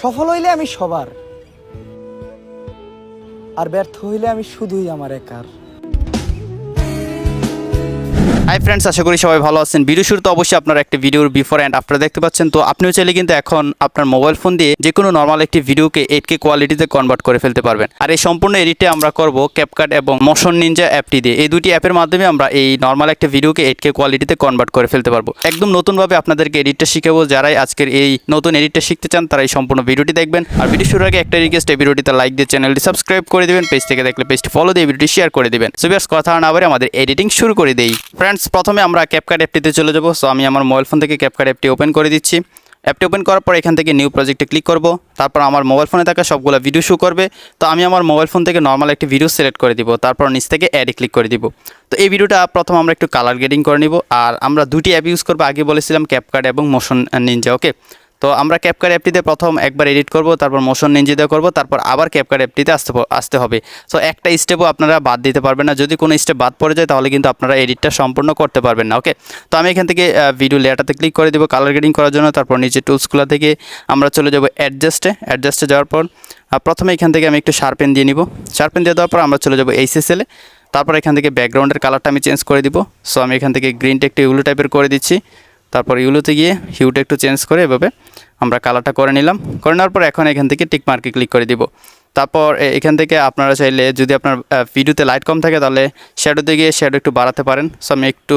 সফল হইলে আমি সবার, আর ব্যর্থ হইলে আমি শুধুই আমার একার। হাই ফ্রেন্ডস, আশা করি সবাই ভালো আছেন। ভিডিও শুরুতে অবশ্যই আপনারা একটা ভিডিওর বিফোর অ্যান্ড আফটার দেখতে পাচ্ছেন। তো আপনিও চাইলে কিন্তু এখন আপনার মোবাইল ফোন দিয়ে যে কোনো নর্মাল একটি ভিডিওকে 8K কোয়ালিটিতে কনভার্ট করে ফেলতে পারবেন। আর এই সম্পূর্ণ এডিটে আমরা করব ক্যাপকাট এবং মোশন নিনজা অ্যাপটি দিয়ে। এই দুটি অ্যাপের মাধ্যমে আমরা এই নর্মাল একটা ভিডিওকে 8K কোয়ালিটিতে কনভার্ট করে ফেলতে পারবো। একদম নতুনভাবে আপনাদেরকে এডিটটা শিখাবো। যারাই আজকের এই নতুন এডিটটা শিখতে চান তারা এই সম্পূর্ণ ভিডিওটি দেখবেন। আর ভিডিও শুরুর আগে একটা রিকোয়েস্ট, এই ভিডিওটিতে লাইক দিয়ে চ্যানেলটি সাবস্ক্রাইব করে দিবেন। পেজ থেকে দেখলে পেজটি ফলো দিয়ে ভিডিওটি শেয়ার করে দিবেন। সো ভিউয়ার্স, কথা না বলে আমাদের এডিটিং শুরু করে দেই। ফ্রেন্ডস, প্রথমে আমরা ক্যাপকাট অ্যাপটিতে চলে যাব। সো আমি আমার মোবাইল ফোন থেকে ক্যাপকাট অ্যাপটি ওপেন করে দিচ্ছি। অ্যাপটি ওপেন করার পর এখান থেকে নিউ প্রজেক্টে ক্লিক করব। তারপর আমার মোবাইল ফোনে থাকা সবগুলো ভিডিও শো করবে। তো আমি আমার মোবাইল ফোন থেকে নর্মাল একটি ভিডিও সিলেক্ট করে দিব। তারপর নিচ থেকে অ্যাডে ক্লিক করে দিব। তো এই ভিডিওটা প্রথম আমরা একটু কালার গ্রেডিং করে নিব। আর আমরা দুটি অ্যাপ ইউজ করবো, আগে বলেছিলাম ক্যাপকাট এবং মোশন নিনজা। ওকে, তো আমরা ক্যাপকাট অ্যাপটিতে প্রথম একবার এডিট করব, তারপর মোশন নিনজাতে করব, তারপর আবার ক্যাপকাট অ্যাপটিতে আসতে হবে। সো একটা স্টেপও আপনারা বাদ দিতে পারবেন না। যদি কোনো স্টেপ বাদ পড়ে যায় তাহলে কিন্তু আপনারা এডিটটা সম্পূর্ণ করতে পারবেন না। ওকে, তো আমি এখান থেকে ভিডিও লেয়ারটাতে ক্লিক করে দেবো কালার গ্রেডিং করার জন্য। তারপর নিচে টুলসগুলো থেকে আমরা চলে যাব অ্যাডজাস্টে যাওয়ার পর প্রথমে এখান থেকে আমি একটু শার্পেন দিয়ে নিব। শার্পেন দিয়ে দেওয়ার পর আমরা চলে যাব এইচএসএলে। তারপর এখান থেকে ব্যাকগ্রাউন্ডের কালারটা আমি চেঞ্জ করে দিব। সো আমি এখান থেকে গ্রিনটা একটু ইউলো টাইপের করে দিচ্ছি। তারপর ইউলোতে গিয়ে হিউটা একটু চেঞ্জ করে এভাবে আমরা কালারটা করে নিলাম। করে নেওয়ার পর এখন এখান থেকে টিক মার্কে ক্লিক করে দিব। তারপর এখান থেকে আপনারা চাইলে যদি আপনার ভিডিওতে লাইট কম থাকে তাহলে শ্যাডোতে গিয়ে শ্যাডো একটু বাড়াতে পারেন। সো আমি একটু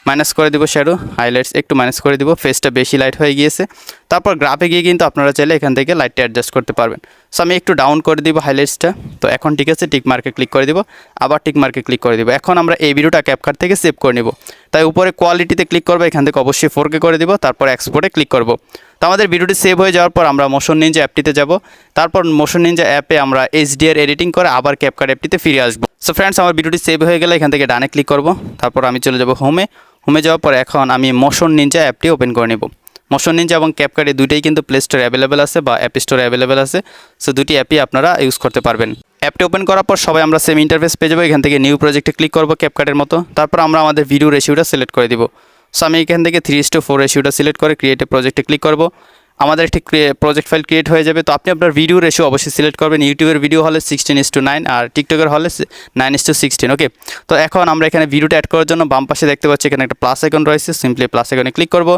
মাইনাস করে দিব, শ্যাডো হাইলাইটস একটু মাইনাস করে দিব, ফেসটা বেশি লাইট হয়ে গিয়েছে। তারপর গ্রাফে গিয়ে কিন্তু আপনারা চাইলে এখান থেকে লাইটটা অ্যাডজাস্ট করতে পারবেন। সো আমি একটু ডাউন করে দিব হাইলাইটসটা। তো এখন ঠিক আছে, টিক মার্কে ক্লিক করে দিব, আবার টিক মার্কে ক্লিক করে দিব। এখন আমরা এই ভিডিওটা ক্যাপকাট থেকে সেভ করে নিব। তাই উপরে কোয়ালিটিতে ক্লিক করবো, এখান থেকে অবশ্যই 4K করে দিব, তারপর এক্সপোর্টে ক্লিক করব। তো আমাদের ভিডিওটি সেভ হয়ে যাওয়ার পর আমরা মোশন নিনজা অ্যাপটিতে যাব। তারপর মোশন নিনজা অ্যাপে আমরা HDR এডিটিং করে আবার ক্যাপকাট অ্যাপটিতে ফিরে আসবো। সো ফ্রেন্ডস, আমার ভিডিওটি সেভ হয়ে গেলে এখান থেকে ডানে ক্লিক করব। তারপর আমি চলে যাব হোমে যাওয়ার পর এখন আমি মোশন নিনজা অ্যাপটি ওপেন করে নেব। মোশন নিনজা এবং ক্যাপকাট এই দুইটাই কিন্তু প্লে স্টোরে অ্যাভেলেবেল আছে বা অ্যাপ স্টোরে অ্যাভেলেবেল আছে। সো দুটি অ্যাপই আপনারা ইউজ করতে পারবেন। অ্যাপটি ওপেন করার পর সবাই আমরা সেম ইন্টারফেস পেয়ে যাবো। এখান থেকে নিউ প্রজেক্টে ক্লিক করবো ক্যাপকাটের মতো। তারপর আমরা আমাদের ভিডিও রেশিওটা সিলেক্ট করে দিব। সো আমি এখান থেকে 3:4 রেশিওটা সিলেক্ট করে ক্রিয়েট এ প্রজেক্টে ক্লিক করব। আমাদের একটি প্রজেক্ট ফাইল ক্রিয়েট হয়ে যাবে। তো আপনি আপনার ভিডিও রেশিও অবশ্যই সিলেক্ট করবেন। ইউটিউবের ভিডিও হলে 16:9 আর টিকটকের হলে 9:16। ওকে, তো এখন আমরা এখানে ভিডিওটা অ্যাড করার জন্য বাম পাশে দেখতে পাচ্ছি এখানে একটা প্লাস আইকন রয়েছে। সিম্পলি প্লাস আইকনে ক্লিক করব।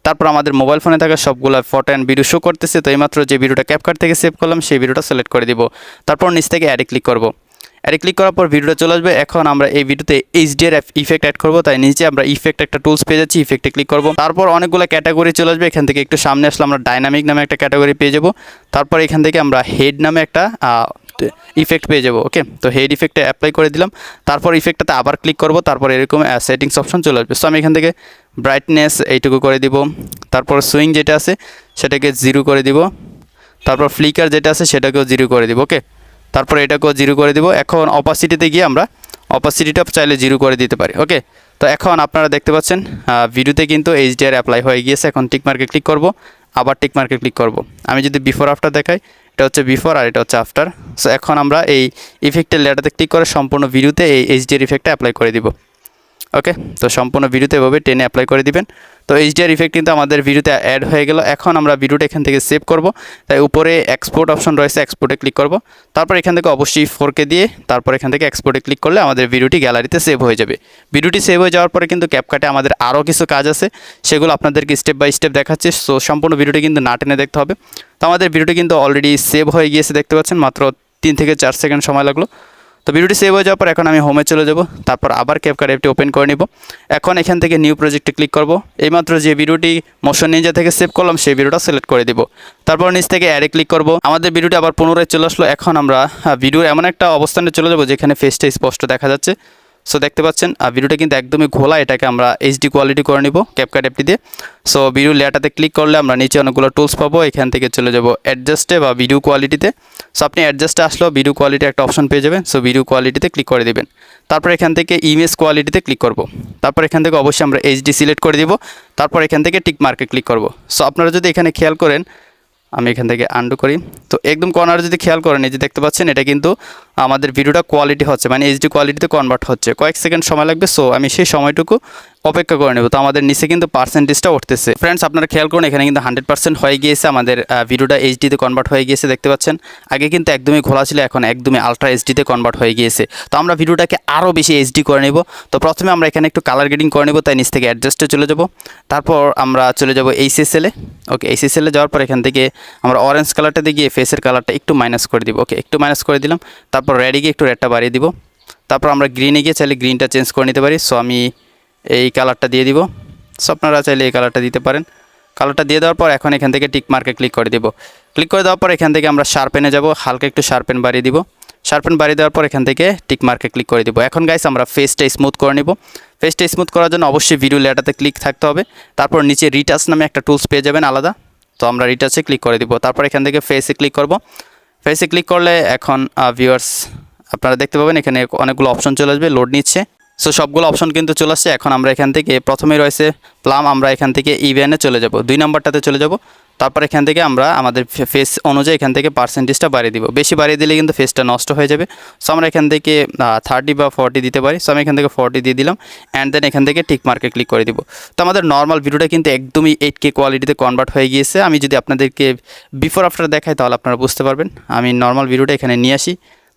তারপর আমাদের মোবাইল ফোনে থাকা সবগুলো ফটো অ্যান্ড ভিডিও শো করতেছে। তো এইমাত্র যে ভিডিওটা ক্যাপকাট থেকে সেভ করলাম সেই ভিডিওটা সিলেক্ট করে দিব। তারপর নিচ থেকে অ্যাডে ক্লিক করব। অ্যাডে ক্লিক করার পর ভিডিওটা চলে আসবে। এখন আমরা এই ভিডিওতে HDR ইফেক্ট অ্যাড করব। তাই নিচে আমরা ইফেক্ট একটা টুলস পেয়ে যাচ্ছি, ইফেক্টে ক্লিক করব। তারপর অনেকগুলো ক্যাটাগরি চলে আসবে। এখান থেকে একটু সামনে আসলে আমরা ডাইনামিক নামে একটা ক্যাটাগরি পেয়ে যাব। তারপর এখান থেকে আমরা হেড নামে একটা ইফেক্ট পেয়ে যাব। ওকে, তো হেড ইফেক্টে অ্যাপ্লাই করে দিলাম। তারপর ইফেক্টটাতে আবার ক্লিক করব। তারপর এরকম সেটিংস অপশন চলে আসবে। সো আমি এখান থেকে ব্রাইটনেস এইটুকু করে দিব। তারপর সুইং যেটা আছে সেটাকে 0 করে দিব। তারপর ফ্লিকার যেটা আছে সেটাকেও 0 করে দিব। ওকে, তারপর এটাকেও 0 করে দিব। এখন অপাসিটিতে গিয়ে আমরা অপাসিটিটা চাইলে 0 করে দিতে পারি। ওকে, তো এখন আপনারা দেখতে পাচ্ছেন ভিডিওতে কিন্তু HDR অ্যাপ্লাই হয়ে গিয়েছে। এখন টিক মার্কে ক্লিক করব, আবার টিক মার্কে ক্লিক করব। আমি যদি বিফোর আফটার দেখাই, এটা হচ্ছে বিফোর আর এটা হচ্ছে আফটার। সো এখন আমরা এই ইফেক্টের লেয়ারটাতে ক্লিক করে সম্পূর্ণ ভিডিওতে এই HDR ইফেক্টটা অ্যাপ্লাই করে দিব। ওকে, তো সম্পূর্ণ ভিডিওতে এভাবে টেনে অ্যাপ্লাই করে দিবেন। তো HDR ইফেক্ট কিন্তু আমাদের ভিডিওতে অ্যাড হয়ে গেল। এখন আমরা ভিডিওটা এখান থেকে সেভ করব। তাই উপরে এক্সপোর্ট অপশন রয়েছে, এক্সপোর্টে ক্লিক করব। তারপর এখান থেকে অবশ্যই 4K দিয়ে তারপর এখান থেকে এক্সপোর্টে ক্লিক করলে আমাদের ভিডিওটি গ্যালারিতে সেভ হয়ে যাবে। ভিডিওটি সেভ হয়ে যাওয়ার পরে কিন্তু ক্যাপকাটে আমাদের আরও কিছু কাজ আছে, সেগুলো আপনাদেরকে স্টেপ বাই স্টেপ দেখাচ্ছি। সো সম্পূর্ণ ভিডিওটি কিন্তু না টেনে দেখতে হবে। তো আমাদের ভিডিওটি কিন্তু অলরেডি সেভ হয়ে গিয়েছে, দেখতে পাচ্ছেন মাত্র 3 থেকে 4 সেকেন্ড সময় লাগলো। তো ভিডিওটি সেভ হয়ে যাওয়ার পর এখন আমি হোমে চলে যাব। তারপর আবার ক্যাপকাট অ্যাপটি ওপেন করে নিব। এখন এখান থেকে নিউ প্রজেক্টে ক্লিক করব। এইমাত্র যে ভিডিওটি মোশন নিনজা থেকে সেভ করলাম সেই ভিডিওটা সিলেক্ট করে দিব। তারপর নিচ থেকে অ্যাডে ক্লিক করব। আমাদের ভিডিওটি আবার পুনরায় চলে আসলো। এখন আমরা ভিডিওর এমন একটা অবস্থানে চলে যাব যেখানে ফেসটা স্পষ্ট দেখা যাচ্ছে। সো দেখতে পাচ্ছেন ভিডিওটা কিন্তু একদমই ঘোলা। এটাকে আমরা HD কোয়ালিটি করে নিব ক্যাপকাট অ্যাপটি দিয়ে। সো ভিডিও লেয়ারটাতে ক্লিক করলে আমরা নিচে অনেকগুলো টুলস পাবো। এখান থেকে চলে যাব অ্যাডজাস্টে বা ভিডিও কোয়ালিটিতে। সো আপনি অ্যাডজাস্টে আসলেও ভিডিও কোয়ালিটি একটা অপশন পেয়ে যাবেন। সো ভিডিও কোয়ালিটিতে ক্লিক করে দিবেন। তারপর এখান থেকে ইমেজ কোয়ালিটিতে ক্লিক করব। তারপর এখান থেকে অবশ্যই আমরা HD সিলেক্ট করে দিব। তারপর এখান থেকে টিক মার্কে ক্লিক করব। সো আপনারা যদি এখানে খেয়াল করেন, আমি এখান থেকে আন্ডু করি। তো একদম কর্নারে যদি খেয়াল করেন, এই যে দেখতে পাচ্ছেন এটা কিন্তু আমাদের ভিডিওটা কোয়ালিটি হচ্ছে, মানে HD কোয়ালিটিতে কনভার্ট হচ্ছে। কয়েক সেকেন্ড সময় লাগবে। সো আমি সেই সময়টুকু অপেক্ষা করে নেব। তো আমাদের নিচে কিন্তু পার্সেন্টেজটা উঠতেছে। ফ্রেন্ডস আপনারা খেয়াল করুন এখানে কিন্তু 100% হয়ে গিয়েছে, আমাদের ভিডিওটা এইচডিতে কনভার্ট হয়ে গিয়েছে দেখতে পাচ্ছেন। আগে কিন্তু একদমই ঘোলা ছিল, এখন একদমই আলট্রা এইচডিতে কনভার্ট হয়ে গিয়েছে। তো আমরা ভিডিওটাকে আরও বেশি এইচডি করে নেব। তো প্রথমে আমরা এখানে একটু কালার গ্রেডিং করে নেব, তাই নিচ থেকে অ্যাডজাস্টে চলে যাব। তারপর আমরা চলে যাব এইচএসএলে। ওকে, এইচএসএলে যাওয়ার পর এখান থেকে আমরা অরেঞ্জ কালারটাতে গিয়ে ফেসের কালারটা একটু মাইনাস করে দিব। ওকে, একটু মাইনাস করে দিলাম। তারপর রেডে গিয়ে একটু রেডটা বাড়িয়ে দিব। তারপর আমরা গ্রিনে গিয়ে চাইলে গ্রিনটা চেঞ্জ করে নিতে পারি। সো আমি এই কালারটা দিয়ে দিব। সো আপনারা চাইলে এই কালারটা দিতে পারেন। কালারটা দিয়ে দেওয়ার পর এখন এখান থেকে টিক মার্কে ক্লিক করে দিব। ক্লিক করে দেওয়ার পর এখান থেকে আমরা শার্পেনে যাব, হালকা একটু শার্পেন বাড়িয়ে দিব। শার্পেন বাড়িয়ে দেওয়ার পর এখান থেকে টিক মার্কে ক্লিক করে দিব। এখন গাইস আমরা ফেসটা স্মুথ করে নেব। ফেসটা স্মুথ করার জন্য অবশ্যই ভিডিও লেয়ারটাতে ক্লিক থাকতে হবে। তারপর নিচে রিটাচ নামে একটা টুলস পেয়ে যাবেন আলাদা। তো আমরা রিটাচে ক্লিক করে দিব। তারপর এখান থেকে ফেসে ক্লিক করব। ফেসে ক্লিক করলে এখন ভিউয়ার্স আপনারা দেখতে পাবেন এখানে অনেকগুলো অপশন চলে আসবে, লোড নিচ্ছে। সো সবগুলো অপশন কিন্তু চলে আসছে। এখন আমরা এখান থেকে প্রথমেই রয়েছে প্লাম, আমরা এখান থেকে ইভেনে চলে যাব, 2 নম্বরটাতে চলে যাব। তারপর এখান থেকে আমরা আমাদের ফেস অনুযায়ী এখান থেকে পার্সেন্টেজটা বাড়িয়ে দিব। বেশি বাড়িয়ে দিলে কিন্তু ফেসটা নষ্ট হয়ে যাবে। সো আমরা এখান থেকে 30 বা 40 দিতে পারি। সো আমি এখান থেকে 40 দিয়ে দিলাম অ্যান্ড দেন এখান থেকে টিক মার্কে ক্লিক করে দিব। তো আমাদের নর্মাল ভিডিওটা কিন্তু একদমই 8K কোয়ালিটিতে কনভার্ট হয়ে গিয়েছে। আমি যদি আপনাদেরকে বিফোর আফটার দেখাই তাহলে আপনারা বুঝতে পারবেন। আমি নর্মাল ভিডিওটা এখানে নিয়ে আসি,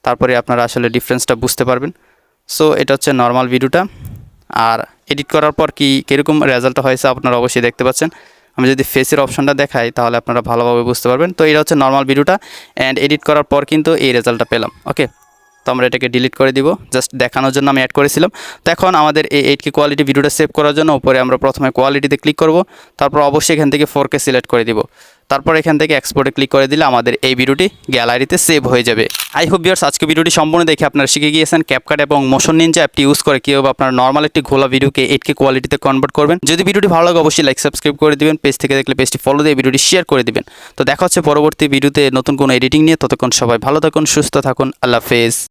তারপরে আপনারা আসলে ডিফারেন্সটা বুঝতে পারবেন। সো এটা হচ্ছে নর্মাল ভিডিওটা, আর এডিট করার পর কীরকম রেজাল্টটা হয়েছে আপনারা অবশ্যই দেখতে পাচ্ছেন। আমি যদি ফেসের অপশনটা দেখাই তাহলে আপনারা ভালোভাবে বুঝতে পারবেন। তো এটা হচ্ছে নর্মাল ভিডিওটা অ্যান্ড এডিট করার পর কিন্তু এই রেজাল্টটা পেলাম। ওকে, তো আমরা এটাকে ডিলিট করে দিব, জাস্ট দেখানোর জন্য আমি অ্যাড করেছিলাম। তো এখন আমাদের এই 8K কোয়ালিটি ভিডিওটা সেভ করার জন্য উপরে আমরা প্রথমে কোয়ালিটিতে ক্লিক করব, তারপর অবশ্যই এখান থেকে 4K সিলেক্ট করে দিব। তারপর এখান থেকে এক্সপোর্টে ক্লিক করে দিলে আমাদের এই ভিডিওটি গ্যালারিতে সেভ হয়ে যাবে। আই হোপ ভিউয়ার্স আজকে ভিডিওটি সম্পূর্ণ দেখে আপনারা শিখে গিয়েছেন ক্যাপকাট এবং মোশন নিনজা অ্যাপটি ইউজ করে কীভাবে আপনারা নর্মাল একটি ঘোলা ভিডিওকে 8K কোয়ালিটিতে কনভার্ট করবেন। যদি ভিডিওটি ভালো লাগে অবশ্যই লাইক সাবস্ক্রাইব করে দিবেন, পেজ থেকে দেখলে পেজটি ফলো দিয়ে ভিডিওটি শেয়ার করে দিবেন। তো দেখা হচ্ছে পরবর্তী ভিডিওতে নতুন কোনো এডিটিং নিয়ে। ততক্ষণ সবাই ভালো থাকুন, সুস্থ থাকুন, আল্লাহ হাফেজ।